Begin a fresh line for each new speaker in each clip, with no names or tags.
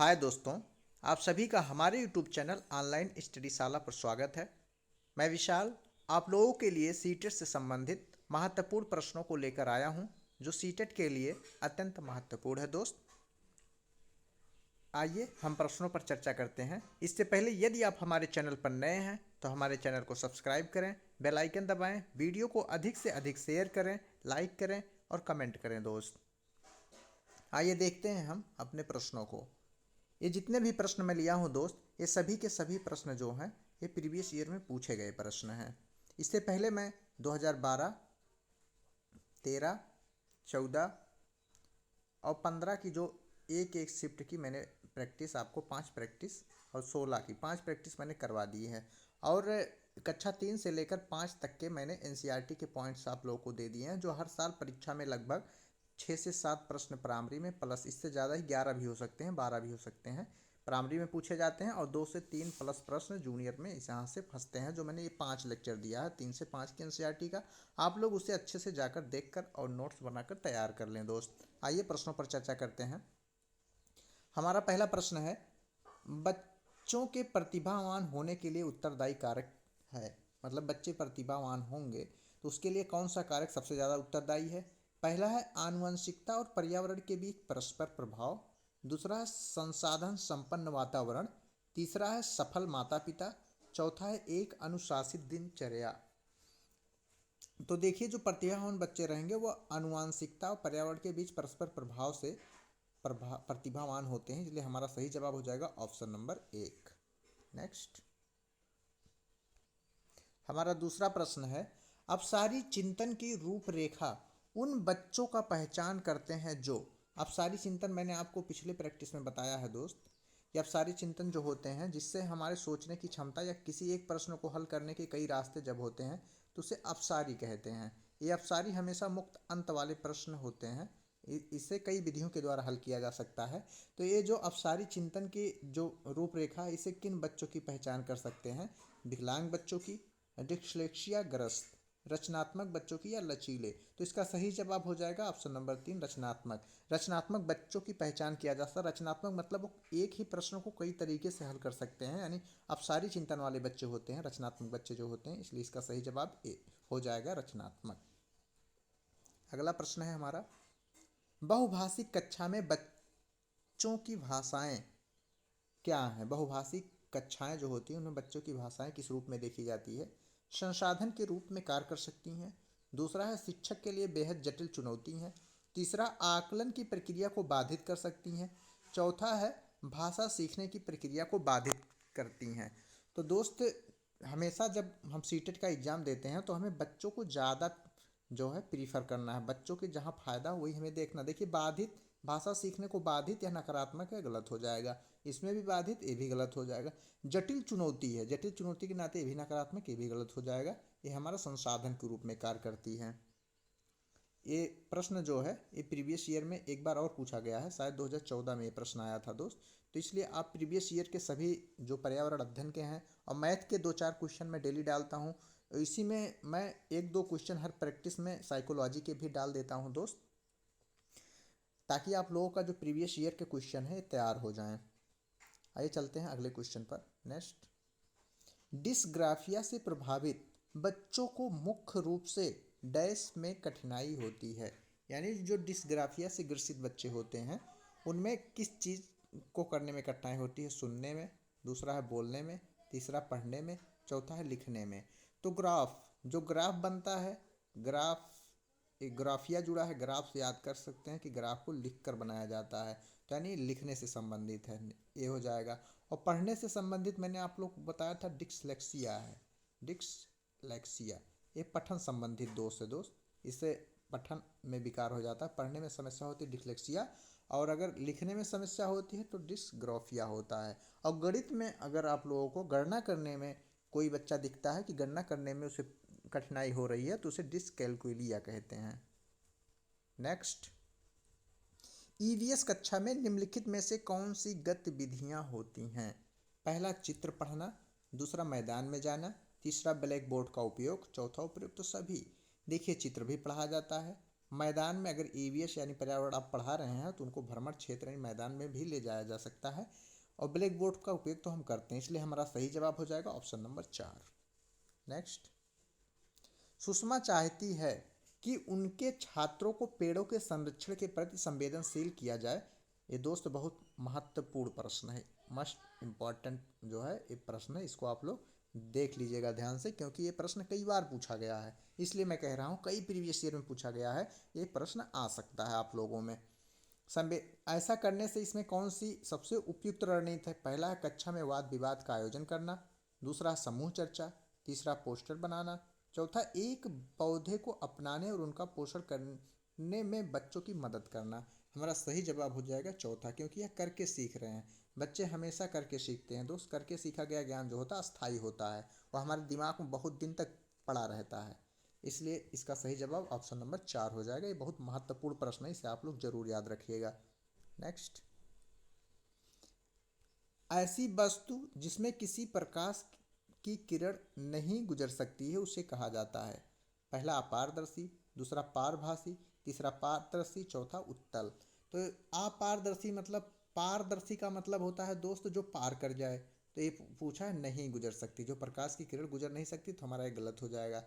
हाय दोस्तों, आप सभी का हमारे YouTube चैनल ऑनलाइन स्टडीशाला पर स्वागत है। मैं विशाल आप लोगों के लिए सीटेट से संबंधित महत्वपूर्ण प्रश्नों को लेकर आया हूं, जो सीटेट के लिए अत्यंत महत्वपूर्ण है। दोस्त, आइए हम प्रश्नों पर चर्चा करते हैं। इससे पहले यदि आप हमारे चैनल पर नए हैं तो हमारे चैनल को सब्सक्राइब करें, बेल आइकन दबाएं, वीडियो को अधिक से अधिक शेयर करें, लाइक करें और कमेंट करें। दोस्त, आइए देखते हैं हम अपने प्रश्नों को। ये जितने भी प्रश्न मैं लिया हूँ दोस्त, ये सभी के सभी प्रश्न जो हैं ये प्रीवियस ईयर में पूछे गए प्रश्न हैं। इससे पहले मैं 2012, 13, 14 और 15 की जो एक एक शिफ्ट की मैंने प्रैक्टिस आपको 5 प्रैक्टिस और 16 की 5 प्रैक्टिस मैंने करवा दी है। और कक्षा 3 से लेकर 5 तक के मैंने एनसीईआरटी के पॉइंट्स आप लोगों को दे दिए हैं, जो हर साल परीक्षा में लगभग 6 से 7 प्रश्न प्राइमरी में, प्लस इससे ज़्यादा ही 11 भी हो सकते हैं, 12 भी हो सकते हैं, प्राइमरी में पूछे जाते हैं। और 2 से 3 प्लस प्रश्न जूनियर में इस यहाँ से फंसते हैं। जो मैंने ये 5 लेक्चर दिया है 3 से 5 की एनसीईआरटी का, आप लोग उसे अच्छे से जाकर देखकर और नोट्स बनाकर तैयार कर लें। दोस्त, आइए प्रश्नों पर चर्चा करते हैं। हमारा पहला प्रश्न है, बच्चों के प्रतिभावान होने के लिए उत्तरदायी कारक है। मतलब बच्चे प्रतिभावान होंगे तो उसके लिए कौन सा कारक सबसे ज़्यादा उत्तरदायी है। पहला है आनुवंशिकता और पर्यावरण के बीच परस्पर प्रभाव। दूसरा है संसाधन संपन्न वातावरण। तीसरा है सफल माता पिता। चौथा है एक अनुशासित दिनचर्या। तो देखिए, जो प्रतिभावान बच्चे रहेंगे वो आनुवंशिकता और पर्यावरण के बीच परस्पर प्रभाव से प्रतिभावान होते हैं, इसलिए हमारा सही जवाब हो जाएगा ऑप्शन नंबर 1। नेक्स्ट, हमारा दूसरा प्रश्न है, अपसारी चिंतन की रूपरेखा उन बच्चों का पहचान करते हैं जो। अपसारी चिंतन मैंने आपको पिछले प्रैक्टिस में बताया है दोस्त। ये अपसारी चिंतन जो होते हैं जिससे हमारे सोचने की क्षमता या किसी एक प्रश्न को हल करने के कई रास्ते जब होते हैं तो उसे अपसारी कहते हैं। ये अपसारी हमेशा मुक्त अंत वाले प्रश्न होते हैं। इसे कई विधियों के द्वारा हल किया जा सकता है। तो ये जो अपसारी चिंतन की जो रूपरेखा है, इसे किन बच्चों की पहचान कर सकते हैं? विकलांग बच्चों की, डिस्लेक्सिया ग्रस्त, रचनात्मक बच्चों की या लचीले। तो इसका सही जवाब हो जाएगा ऑप्शन नंबर 3, रचनात्मक। रचनात्मक बच्चों की पहचान किया जा सकता है। रचनात्मक मतलब वो एक ही प्रश्न को कई तरीके से हल कर सकते हैं, यानी अपसारी चिंतन वाले बच्चे होते हैं रचनात्मक बच्चे जो होते हैं, इसलिए इसका सही जवाब ए हो जाएगा, रचनात्मक। अगला प्रश्न है हमारा, बहुभाषिक कक्षा में बच्चों की भाषाएं क्या हैं? बहुभाषिक कक्षाएं जो होती हैं उनमें बच्चों की भाषाएं किस रूप में देखी जाती है? संसाधन के रूप में कार्य कर सकती हैं। दूसरा है शिक्षक के लिए बेहद जटिल चुनौती हैं। तीसरा, आकलन की प्रक्रिया को बाधित कर सकती हैं। चौथा है भाषा सीखने की प्रक्रिया को बाधित करती हैं। तो दोस्त, हमेशा जब हम सीटेट का एग्ज़ाम देते हैं तो हमें बच्चों को ज़्यादा जो है प्रीफर करना है। बच्चों के जहाँ फ़ायदा वही हमें देखना। देखिए, बाधित, भाषा सीखने को बाधित या नकारात्मक है, गलत हो जाएगा। इसमें भी बाधित, ये भी गलत हो जाएगा। जटिल चुनौती है, जटिल चुनौती के नाते ये भी नकारात्मक, ये भी गलत हो जाएगा। ये हमारा संसाधन के रूप में कार्य करती है। ये प्रश्न जो है ये प्रीवियस ईयर में एक बार और पूछा गया है, शायद 2014 में ये प्रश्न आया था दोस्त। तो इसलिए आप प्रीवियस ईयर के सभी जो पर्यावरण अध्ययन के हैं और मैथ के 2-4 क्वेश्चन मैं डेली डालता हूँ। इसी में मैं 1-2 क्वेश्चन हर प्रैक्टिस में साइकोलॉजी के भी डाल देता हूँ दोस्त, ताकि आप लोगों का जो प्रीवियस ईयर के क्वेश्चन है तैयार हो जाएं। आइए चलते हैं अगले क्वेश्चन पर। नेक्स्ट, डिस्ग्राफिया से प्रभावित बच्चों को मुख्य रूप से डैश में कठिनाई होती है। यानी जो डिस्ग्राफिया से ग्रसित बच्चे होते हैं उनमें किस चीज़ को करने में कठिनाई होती है? सुनने में, दूसरा है बोलने में, तीसरा पढ़ने में, चौथा है लिखने में। तो ग्राफ, जो ग्राफ बनता है, ग्राफ, एक ग्राफिया जुड़ा है, ग्राफ से याद कर सकते हैं कि ग्राफ को लिख कर बनाया जाता है, तो यानी लिखने से संबंधित है, ये हो जाएगा। और पढ़ने से संबंधित मैंने आप लोग को बताया था डिस्लेक्सिया है, डिस्लेक्सिया, ये पठन संबंधित दोष है दोस्त। इससे पठन में विकार हो जाता है, पढ़ने में समस्या होती है डिस्लेक्सिया, और अगर लिखने में समस्या होती है तो डिस्ग्राफिया होता है। और गणित में अगर आप लोगों को गणना करने में कोई बच्चा दिखता है कि गणना करने में उसे कठिनाई हो रही है तो उसे डिसकैलकुलिया कहते हैं। नेक्स्ट, ईवीएस कक्षा में निम्नलिखित में से कौन सी गतिविधियां होती हैं? पहला, चित्र पढ़ना। दूसरा, मैदान में जाना। तीसरा, ब्लैक बोर्ड का उपयोग। चौथा, उपयुक्त तो सभी। देखिए, चित्र भी पढ़ा जाता है, मैदान में अगर ईवीएस यानी पर्यावरण आप पढ़ा रहे हैं तो उनको भ्रमण क्षेत्र यानी मैदान में भी ले जाया जा सकता है। और ब्लैक बोर्ड का उपयोग तो हम करते हैं, इसलिए हमारा सही जवाब हो जाएगा ऑप्शन नंबर 4। नेक्स्ट, सुषमा चाहती है कि उनके छात्रों को पेड़ों के संरक्षण के प्रति संवेदनशील किया जाए। ये दोस्त बहुत महत्वपूर्ण प्रश्न है, मस्ट इम्पॉर्टेंट जो है ये प्रश्न है, इसको आप लोग देख लीजिएगा ध्यान से, क्योंकि ये प्रश्न कई बार पूछा गया है, इसलिए मैं कह रहा हूँ कई प्रीवियस ईयर में पूछा गया है, ये प्रश्न आ सकता है आप लोगों में। ऐसा करने से इसमें कौन सी सबसे उपयुक्त रणनीति है? पहला है कक्षा में वाद विवाद का आयोजन करना, दूसरा समूह चर्चा, तीसरा पोस्टर बनाना, चौथा एक पौधे को अपनाने और उनका पोषण करने में बच्चों की मदद करना। हमारा सही जवाब हो जाएगा चौथा, क्योंकि यह करके सीख रहे हैं। बच्चे हमेशा करके सीखते हैं दोस्त, करके सीखा गया ज्ञान जो होता है अस्थायी होता है और हमारे दिमाग में बहुत दिन तक पड़ा रहता है, इसलिए इसका सही जवाब ऑप्शन नंबर 4 हो जाएगा। ये बहुत महत्वपूर्ण प्रश्न है, इसे आप लोग जरूर याद रखिएगा। नेक्स्ट, ऐसी वस्तु जिसमें किसी प्रकाश की किरण नहीं गुजर सकती है उसे कहा जाता है। पहला अपारदर्शी, दूसरा पारभासी, तीसरा पारदर्शी, चौथा उत्तल। तो अपारदर्शी मतलब, पारदर्शी का मतलब होता है दोस्त जो पार कर जाए, तो ये पूछा है नहीं गुजर सकती, जो प्रकाश की किरण गुजर नहीं सकती, तो हमारा ये गलत हो जाएगा।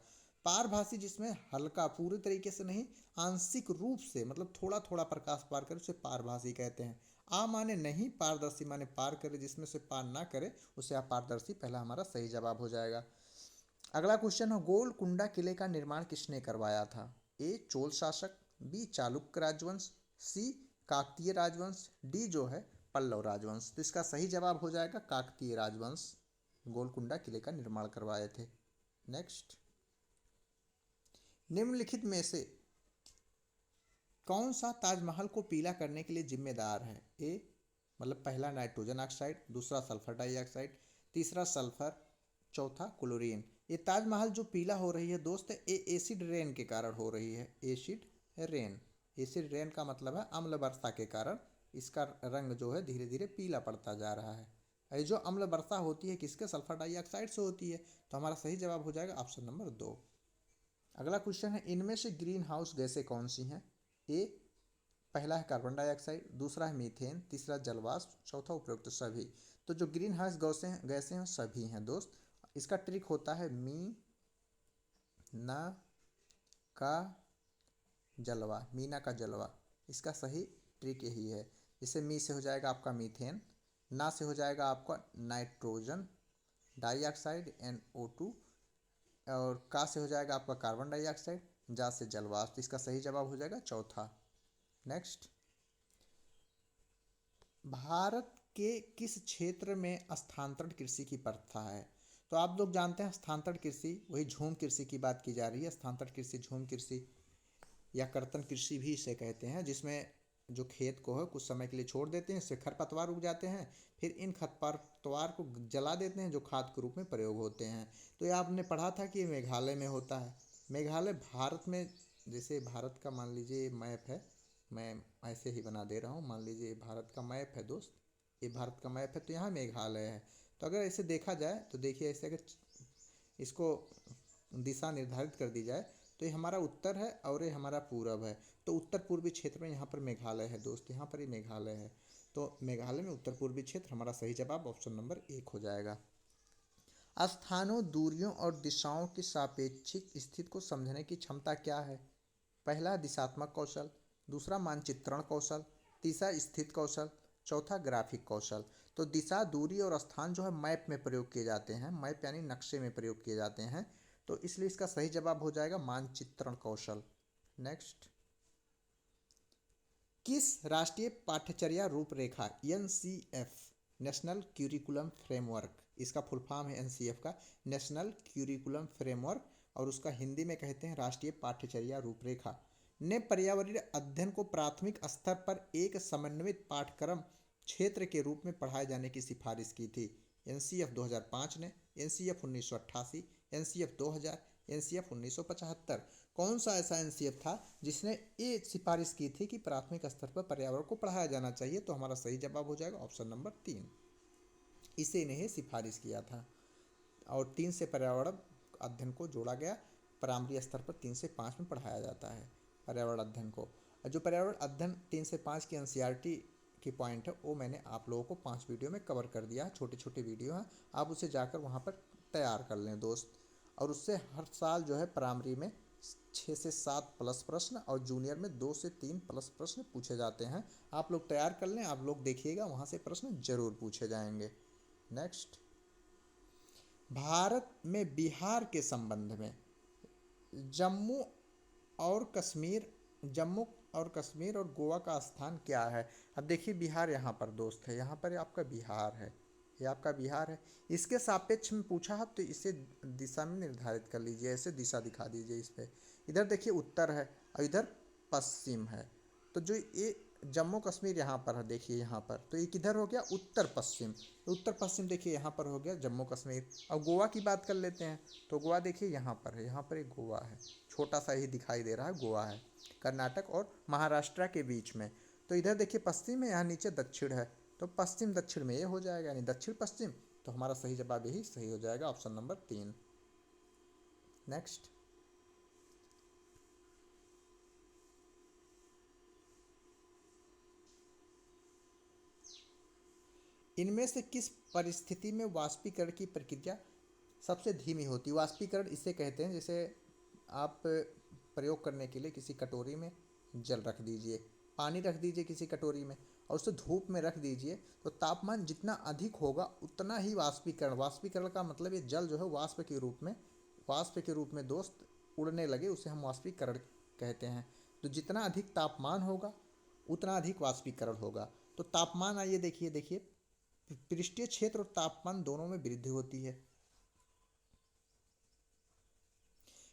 पारभासी जिसमें हल्का, पूरी तरीके से नहीं, आंशिक रूप से मतलब थोड़ा थोड़ा प्रकाश पार करे उसे पारभासी कहते हैं। आ माने नहीं, पारदर्शी माने पार करे, जिसमें से पार ना करे उसे अपारदर्शी। पहला हमारा सही जवाब हो जाएगा। अगला क्वेश्चन है, गोलकुंडा किले का निर्माण किसने करवाया था? ए चोल शासक, बी चालुक्य राजवंश, सी काकतीय राजवंश, डी जो है पल्लव राजवंश। तो इसका सही जवाब हो जाएगा काकतीय राजवंश, गोलकुंडा किले का निर्माण करवाए थे। नेक्स्ट, निम्नलिखित में से कौन सा ताजमहल को पीला करने के लिए जिम्मेदार है? ए मतलब पहला नाइट्रोजन ऑक्साइड, दूसरा सल्फर डाइऑक्साइड, तीसरा सल्फर, चौथा क्लोरीन। ये ताजमहल जो पीला हो रही है दोस्त, ये एसिड रेन के कारण हो रही है। एसिड रेन, एसिड रेन का मतलब है अम्ल वर्षा के कारण इसका रंग जो है धीरे धीरे पीला पड़ता जा रहा है। ये जो अम्ल वर्षा होती है किसके? सल्फर डाइऑक्साइड से होती है। तो हमारा सही जवाब हो जाएगा ऑप्शन नंबर 2। अगला क्वेश्चन है, इनमें से ग्रीन हाउस गैसें कौन सी हैं? ए पहला है कार्बन डाइऑक्साइड, दूसरा है मीथेन, तीसरा जलवाष्प, चौथा उपरोक्त सभी। तो जो ग्रीन हाउस गैसें हैं सभी हैं दोस्त। इसका ट्रिक होता है मी ना का जलवा, मीना का जलवा। इसका सही ट्रिक यही है। जैसे मी से हो जाएगा आपका मीथेन, ना से हो जाएगा आपका नाइट्रोजन डाइऑक्साइड NO2, और का से हो जाएगा आपका कार्बन डाइऑक्साइड, जा से जलवाष्प। इसका सही जवाब हो जाएगा चौथा। नेक्स्ट, भारत के किस क्षेत्र में स्थानांतरण कृषि की प्रथा है? तो आप लोग जानते हैं स्थानांतरण कृषि, वही झूम कृषि की बात की जा रही है। स्थानांतरण कृषि, झूम कृषि या कर्तन कृषि भी इसे कहते हैं, जिसमें जो खेत को है कुछ समय के लिए छोड़ देते हैं, इससे खरपतवार उग जाते हैं, फिर इन खरपतवार को जला देते हैं जो खाद के रूप में प्रयोग होते हैं। तो ये आपने पढ़ा था कि मेघालय में होता है। मेघालय भारत में, जैसे भारत का मान लीजिए मैप है, मैं ऐसे ही बना दे रहा हूँ, मान लीजिए ये भारत का मैप है दोस्त, ये भारत का मैप है, तो यहाँ मेघालय है। तो अगर ऐसे देखा जाए तो देखिए, ऐसे अगर इसको दिशा निर्धारित कर दी जाए तो ये हमारा उत्तर है और ये हमारा पूरब है। तो उत्तर पूर्वी क्षेत्र में यहाँ पर मेघालय है दोस्त, यहाँ पर ही मेघालय है। तो मेघालय में उत्तर पूर्वी क्षेत्र, हमारा सही जवाब ऑप्शन नंबर 1 हो जाएगा। स्थानों, दूरियों और दिशाओं की सापेक्षिक स्थिति को समझने की क्षमता क्या है? पहला दिशात्मक कौशल, दूसरा मानचित्रण कौशल, तीसरा स्थित कौशल, चौथा ग्राफिक कौशल। तो दिशा, दूरी और स्थान जो है मैप में प्रयोग किए जाते हैं, मैप यानी नक्शे में प्रयोग किए जाते हैं, तो इसलिए इसका सही जवाब हो जाएगा मानचित्रण कौशल। नेक्स्ट, किस राष्ट्रीय पाठ्यचर्या रूपरेखा NCF, नेशनल क्यूरिकुलम फ्रेमवर्क, इसका फुल फॉर्म है NCF का, नेशनल क्यूरिकुलम फ्रेमवर्क, और उसका हिंदी में कहते हैं राष्ट्रीय पाठ्यचर्या रूपरेखा, ने पर्यावरणीय अध्ययन को प्राथमिक स्तर पर एक समन्वित पाठ्यक्रम क्षेत्र के रूप में पढ़ाए जाने की सिफारिश की थी। NCF 2005 ने, NCF 1988, NCF 2000, NCF 1975। कौन सा ऐसा NCF था जिसने ये सिफारिश की थी कि प्राथमिक स्तर पर पर्यावरण को पढ़ाया जाना चाहिए? तो हमारा सही जवाब हो जाएगा ऑप्शन नंबर 3, इसे ने सिफारिश किया था। और 3 से पर्यावरण अध्ययन को जोड़ा गया, प्राइमरी स्तर पर 3 से 5 में पढ़ाया जाता है। पर्यावरण अध्ययन को। और जो पर्यावरण अध्ययन 3 से 5 की एनसीईआरटी की पॉइंट है वो मैंने आप लोगों को 5 वीडियो में कवर कर दिया है, छोटे छोटे वीडियो हैं, आप उसे जाकर वहाँ पर तैयार कर लें दोस्त। और उससे हर साल जो है प्राइमरी में 6 से 7 प्लस प्रश्न और जूनियर में 2 से 3 प्लस प्रश्न पूछे जाते हैं। आप लोग तैयार कर लें, आप लोग देखिएगा वहाँ से प्रश्न जरूर पूछे जाएंगे। नेक्स्ट, भारत में बिहार के संबंध में जम्मू और कश्मीर जम्मू और कश्मीर और गोवा का स्थान क्या है। अब देखिए बिहार यहाँ पर दोस्त है, यहाँ पर आपका बिहार है, ये आपका बिहार है। इसके सापेक्ष में पूछा है तो इसे दिशा में निर्धारित कर लीजिए, ऐसे दिशा दिखा दीजिए इस पे। इधर देखिए उत्तर है और इधर पश्चिम है, तो जो ये जम्मू कश्मीर यहाँ पर है, देखिए यहाँ पर, तो ये किधर हो गया, उत्तर पश्चिम। तो उत्तर पश्चिम देखिए यहाँ पर हो गया जम्मू कश्मीर। अब गोवा की बात कर लेते हैं, तो गोवा देखिए यहाँ पर है, यहाँ पर एक गोवा है, छोटा सा ही दिखाई दे रहा है, गोवा है कर्नाटक और महाराष्ट्र के बीच में। तो इधर देखिए पश्चिम है, यहाँ नीचे दक्षिण है, तो पश्चिम दक्षिण में ये हो जाएगा, यानी दक्षिण पश्चिम। तो हमारा सही जवाब यही सही हो जाएगा, ऑप्शन नंबर 3। नेक्स्ट, इनमें से किस परिस्थिति में वाष्पीकरण की प्रक्रिया सबसे धीमी होती है। वाष्पीकरण इसे कहते हैं, जैसे आप प्रयोग करने के लिए किसी कटोरी में जल रख दीजिए, पानी रख दीजिए किसी कटोरी में और उसे धूप में रख दीजिए, तो तापमान जितना अधिक होगा उतना ही वाष्पीकरण, वाष्पीकरण का मतलब ये जल जो है वाष्प के रूप में दोस्त उड़ने लगे, उसे हम वाष्पीकरण कहते हैं। तो जितना अधिक तापमान होगा उतना अधिक वाष्पीकरण होगा। तो तापमान, आइए देखिए देखिए पृष्ठीय क्षेत्र और तापमान दोनों में वृद्धि होती है।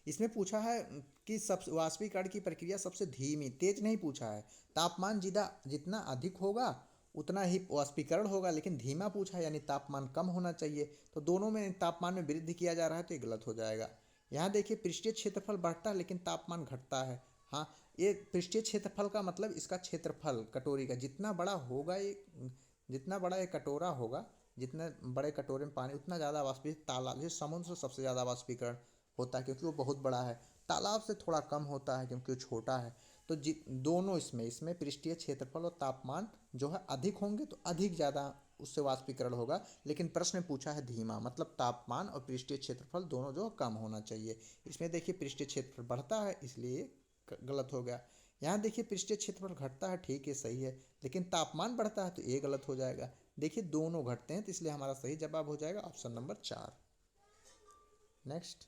इसमें पूछा है कि सब वाष्पीकरण की प्रक्रिया सबसे धीमी, तेज नहीं पूछा है। तापमान जितना अधिक होगा उतना ही वाष्पीकरण होगा, लेकिन धीमा पूछा है, यानी तापमान कम होना चाहिए। तो दोनों में तापमान में वृद्धि किया जा रहा है, तो ये गलत हो जाएगा। यहाँ देखिए पृष्ठीय क्षेत्रफल बढ़ता है लेकिन तापमान घटता है। हाँ, ये पृष्ठीय क्षेत्रफल का मतलब इसका क्षेत्रफल कटोरी का जितना बड़ा ये कटोरा होगा, जितने बड़े कटोरे में पानी उतना ज़्यादा वाष्पीकरण, तालाब जैसे समुद्र से सबसे ज़्यादा वाष्पीकरण होता है क्योंकि वो बहुत बड़ा है, तालाब से थोड़ा कम होता है क्योंकि वो छोटा है। तो दोनों इसमें पृष्ठीय क्षेत्रफल और तापमान जो है अधिक होंगे तो अधिक ज़्यादा उससे वाष्पीकरण होगा, लेकिन प्रश्न में पूछा है धीमा, मतलब तापमान और पृष्ठीय क्षेत्रफल दोनों जो कम होना चाहिए। इसमें देखिए पृष्ठीय क्षेत्रफल बढ़ता है इसलिए गलत हो गया। यहाँ देखिए पृष्ठीय क्षेत्रफल घटता है, ठीक है सही है, लेकिन तापमान बढ़ता है तो ये गलत हो जाएगा। देखिए दोनों घटते हैं तो इसलिए हमारा सही जवाब हो जाएगा ऑप्शन नंबर 4। नेक्स्ट,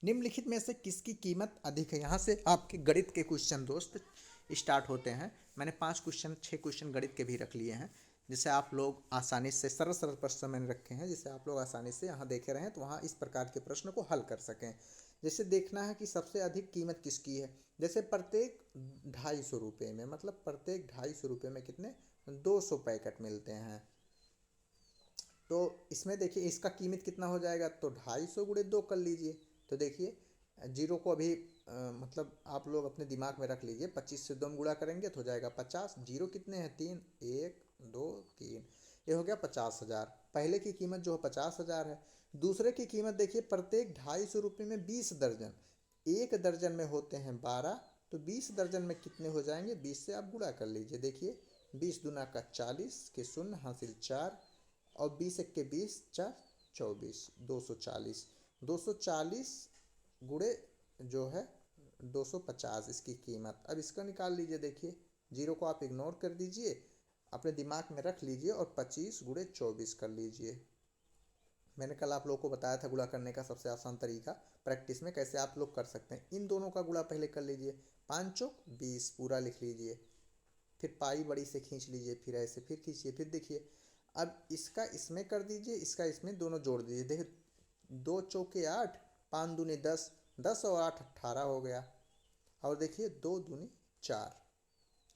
निम्नलिखित में से किसकी कीमत अधिक है। यहाँ से आपके गणित के क्वेश्चन दोस्त स्टार्ट होते हैं। मैंने 6 क्वेश्चन गणित के भी रख लिए हैं, जिसे आप लोग आसानी से सरल सरल प्रश्न मैंने रखे हैं, जिसे आप लोग आसानी से यहाँ देखे रहें तो वहाँ इस प्रकार के प्रश्न को हल कर सकें। जैसे देखना है कि सबसे अधिक कीमत किसकी है, जैसे प्रत्येक 250 रुपये में, मतलब प्रत्येक 250 रुपये में कितने 200 पैकेट मिलते हैं। तो इसमें देखिए इसका कीमत कितना हो जाएगा, तो 250 गुणे 2 कर लीजिए। तो देखिए जीरो को अभी मतलब आप लोग अपने दिमाग में रख लीजिए, 25 से 2 गुणा करेंगे तो हो जाएगा 50। जीरो कितने हैं 3, 1 2 3, ये हो गया 50,000। पहले की कीमत जो है 50,000 है। दूसरे की कीमत देखिए प्रत्येक 250 रुपये में 20 दर्जन, एक दर्जन में होते हैं 12, तो 20 दर्जन में कितने हो जाएंगे, 20 से आप गुणा कर लीजिए। देखिए 20 दूना का 40 के शून्य हासिल 4 और 20 एक के 20 4 24, 240। 240 गुणे जो है 250 इसकी कीमत। अब इसका निकाल लीजिए, देखिए जीरो को आप इग्नोर कर दीजिए, अपने दिमाग में रख लीजिए और 25 गुणे 24 कर लीजिए। मैंने कल आप लोगों को बताया था गुणा करने का सबसे आसान तरीका, प्रैक्टिस में कैसे आप लोग कर सकते हैं। इन दोनों का गुणा पहले कर लीजिए, 5 चौक 20 पूरा लिख लीजिए, फिर पाई बड़ी से खींच लीजिए, फिर ऐसे फिर खींचिए, फिर देखिए अब इसका इसमें कर दीजिए, इसका इसमें, दोनों जोड़ दीजिए। देखिए 2 चौके 8, 5 दूनी 10, 10 और 8 18 हो गया। और देखिए 2 दूनी 4,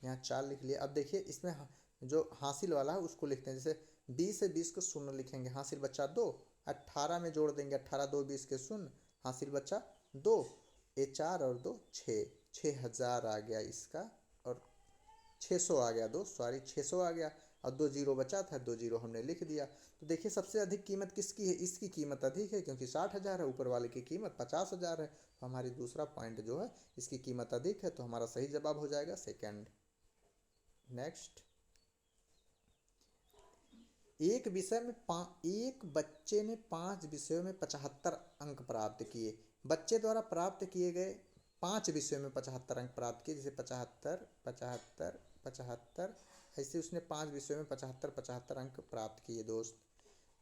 यहाँ 4 लिख लिया। अब देखिए इसमें जो हासिल वाला है उसको लिखते हैं, जैसे 20 से 20 को शून्य लिखेंगे, हासिल बच्चा 2, 18 में जोड़ देंगे, 18 2 20 के शून्य, हासिल बच्चा 2, ये 4 और 2 6, 6000 आ गया इसका, और 600 आ गया, 600 आ गया। और 2 जीरो बचा था, 2 जीरो हमने लिख दिया। तो देखिए सबसे अधिक कीमत किसकी है, इसकी कीमत अधिक है क्योंकि 60,000 है, ऊपर वाले की कीमत 50,000 है। तो हमारी दूसरा पॉइंट जो है इसकी कीमत अधिक है, तो हमारा सही जवाब हो जाएगा सेकंड। नेक्स्ट, एक विषय में एक बच्चे ने 5 विषयों में 75 अंक प्राप्त किए। बच्चे द्वारा प्राप्त किए गए 5 विषयों में 75 अंक प्राप्त किए, जैसे 75 75 75, ऐसे उसने 5 विषयों में 75 75 अंक प्राप्त किए दोस्त।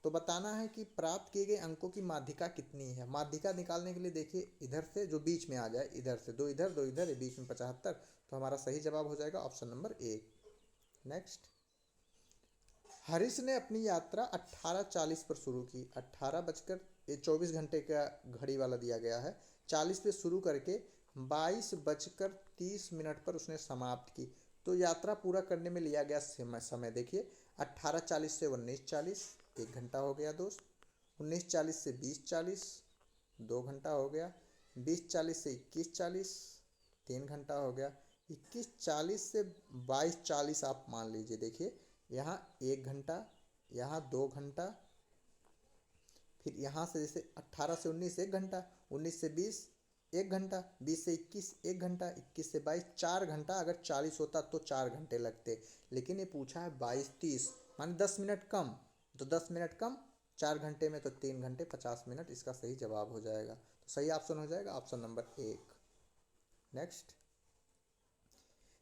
तो बताना है कि प्राप्त किए गए अंकों की माध्यिका कितनी है। माध्यिका निकालने के लिए देखिए इधर से जो बीच में आ जाए, इधर से 2 इधर 2 इधर, बीच में 75, तो हमारा सही जवाब हो जाएगा ऑप्शन नंबर 1। नेक्स्ट, हरीश ने अपनी यात्रा 18:40 पर शुरू की। 18:24 का घड़ी वाला दिया गया है, 40 पे शुरू करके 22:30 पर उसने समाप्त की। तो यात्रा पूरा करने में लिया गया समय देखिए 18:40 से 19:40, 1 घंटा हो गया दोस्त। 19:40 से 20:40, 2 घंटा हो गया। 20:40 से 21:40, 3 घंटा हो गया। 21:40 से 22:40 आप मान लीजिए, देखिए यहाँ 1 घंटा, यहाँ 2 घंटा, फिर यहाँ से जैसे 18 से 19 1 घंटा, 19 से 20 1 घंटा, 20 से 21 1 घंटा, 21 से 22 4 घंटा। अगर 40 होता तो 4 घंटे लगते, लेकिन ये पूछा है 22:30, माने 10 मिनट कम। तो 10 मिनट कम 4 घंटे में तो 3 घंटे 50 मिनट, इसका सही जवाब हो जाएगा। तो सही ऑप्शन हो जाएगा ऑप्शन नंबर 1। नेक्स्ट,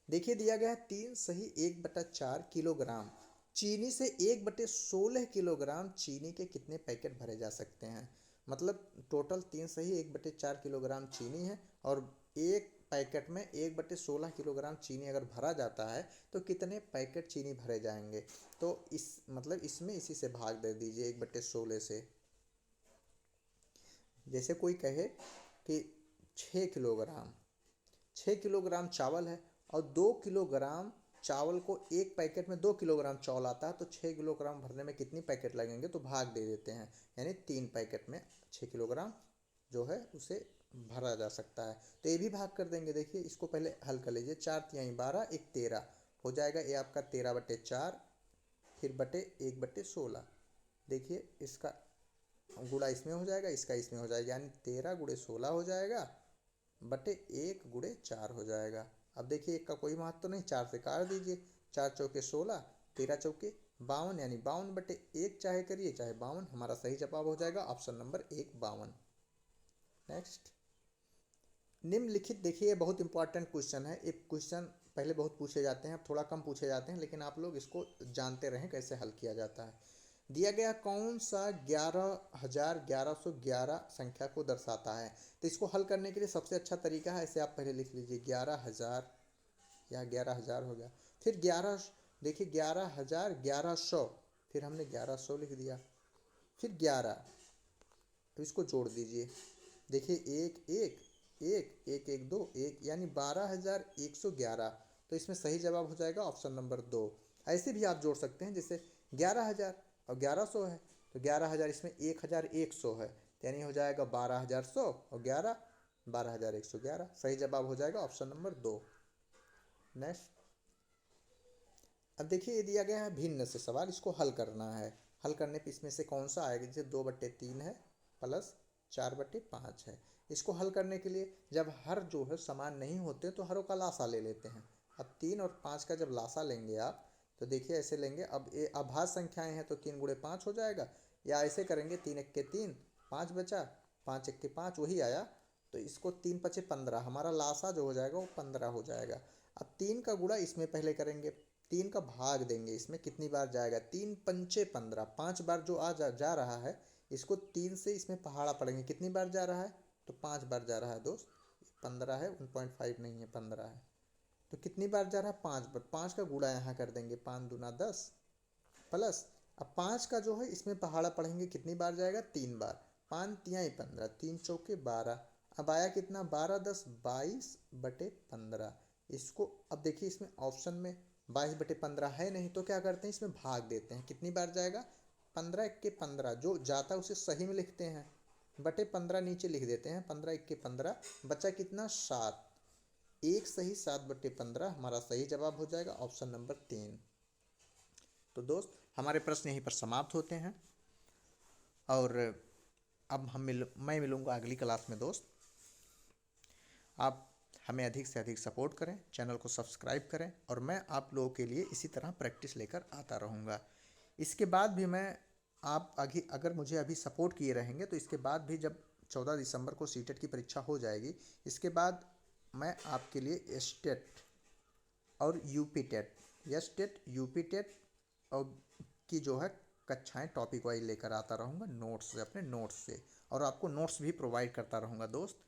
देखिए दिया गया है 3 सही 1/4 किलोग्राम चीनी से 1/16 किलोग्राम चीनी के कितने पैकेट भरे जा सकते हैं। मतलब टोटल 3 सही 1/4 किलोग्राम चीनी है और एक पैकेट में 1/16 किलोग्राम चीनी अगर भरा जाता है तो कितने पैकेट चीनी भरे जाएंगे। तो इस मतलब इसमें इसी से भाग दे दीजिए 1/16 से। जैसे कोई कहे कि 6 किलोग्राम चावल है और 2 किलोग्राम चावल को एक पैकेट में 2 किलोग्राम चावल आता है, तो 6 किलोग्राम भरने में कितनी पैकेट लगेंगे, तो भाग दे देते हैं, यानी 3 पैकेट में 6 किलोग्राम जो है उसे भरा जा सकता है। तो ये भी भाग कर देंगे। देखिए इसको पहले हल कर लीजिए, 4×3 = 12, 1 13 हो जाएगा। ये आपका 13/4 फिर बटे 1/16। देखिए इसका गुणा इसमें हो जाएगा, इसका इसमें हो जाएगा, यानी 13 × 16 हो जाएगा बटे 1×4 हो जाएगा। अब देखिए एक का कोई महत्व तो नहीं, 4 से काट दीजिए, 4 चौके 16, 13 चौके 52, यानी 52/1 चाहे करिए चाहे 52, हमारा सही जवाब हो जाएगा ऑप्शन नंबर 1 52। नेक्स्ट, निम्नलिखित देखिए बहुत इंपॉर्टेंट क्वेश्चन है। एक क्वेश्चन पहले बहुत पूछे जाते हैं, थोड़ा कम पूछे जाते हैं, लेकिन आप लोग इसको जानते रहें कैसे हल किया जाता है। दिया गया कौन सा 11,1111 संख्या को दर्शाता है। तो इसको हल करने के लिए सबसे अच्छा तरीका है, ऐसे आप पहले लिख लीजिए 11,000, या 11,000 हो गया, फिर 11, देखिए 11,1100, फिर हमने 1100 लिख दिया, फिर 11, तो इसको जोड़ दीजिए। देखिए 1 1 1 1 1 2 1, यानी 12,111। तो इसमें सही जवाब हो जाएगा ऑप्शन नंबर 2। ऐसे भी आप जोड़ सकते हैं, जैसे 11,000 और 1100 है, तो 11,000 इसमें 1,100 है, यानी हो जाएगा 12,100 और 11 12,111। सही जवाब हो जाएगा ऑप्शन नंबर 2। नेक्स्ट, अब देखिए ये दिया गया है भिन्न से सवाल, इसको हल करना है। हल करने पे इसमें से कौन सा आएगा, जैसे 2/3 है प्लस 4/5 है। इसको हल करने के लिए जब हर जो है समान नहीं होते तो हरों का लासा ले लेते हैं। अब 3 और 5 का जब लासा लेंगे आप, तो देखिए ऐसे लेंगे, अब ये अभाज्य संख्याएं हैं तो 3 × 5 हो जाएगा, या ऐसे करेंगे 3 1 के 3, 5 बचा, 5 1 के 5 वही आया, तो इसको 3 5 15, हमारा लासा जो हो जाएगा वो 15 हो जाएगा। अब 3 का गुणा इसमें पहले करेंगे, 3 का भाग देंगे, इसमें कितनी बार जाएगा, 3 पंचे 15, 5 बार जो जा रहा है, इसको 3 से इसमें पहाड़ा पड़ेंगे, कितनी बार जा रहा है, तो 5 बार जा रहा है दोस्त। 15 है, 1.5 नहीं है, 15 है, तो कितनी बार जा रहा है, 5 बार। 5 का गुणा यहाँ कर देंगे, 5 दूना 10 प्लस, अब 5 का जो है इसमें पहाड़ा पढ़ेंगे, कितनी बार जाएगा, 3 बार। 5 तिहाई 15, 3 चौके 12, अब आया कितना, 12 10 22/15। इसको अब देखिए इसमें ऑप्शन में 22/15 है नहीं, तो क्या करते हैं इसमें भाग देते हैं, कितनी बार जाएगा, 15 1 के 15, जो जाता है उसे सही में लिखते हैं, बटे 15 नीचे लिख देते हैं, 15 1 के 15, बचा कितना 7, एक सही 7/15, हमारा सही जवाब हो जाएगा ऑप्शन नंबर 3। तो दोस्त हमारे प्रश्न यहीं पर समाप्त होते हैं और अब मैं मिलूँगा अगली क्लास में दोस्त। आप हमें अधिक से अधिक सपोर्ट करें, चैनल को सब्सक्राइब करें और मैं आप लोगों के लिए इसी तरह प्रैक्टिस लेकर आता रहूँगा। इसके बाद भी आप अगर मुझे अभी सपोर्ट किए रहेंगे तो इसके बाद भी जब 14 दिसंबर को सीटेट की परीक्षा हो जाएगी, इसके बाद मैं आपके लिए स्टेट और UP TET, TET UP TET और की जो है कक्षाएं टॉपिक वाइज लेकर आता रहूँगा नोट्स से, अपने नोट्स से, और आपको नोट्स भी प्रोवाइड करता रहूँगा दोस्त।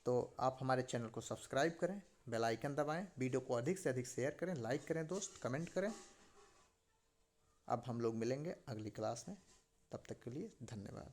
तो आप हमारे चैनल को सब्सक्राइब करें, बेल आइकन दबाएं, वीडियो को अधिक से अधिक शेयर करें, लाइक करें दोस्त, कमेंट करें। अब हम लोग मिलेंगे अगली क्लास में, तब तक के लिए धन्यवाद।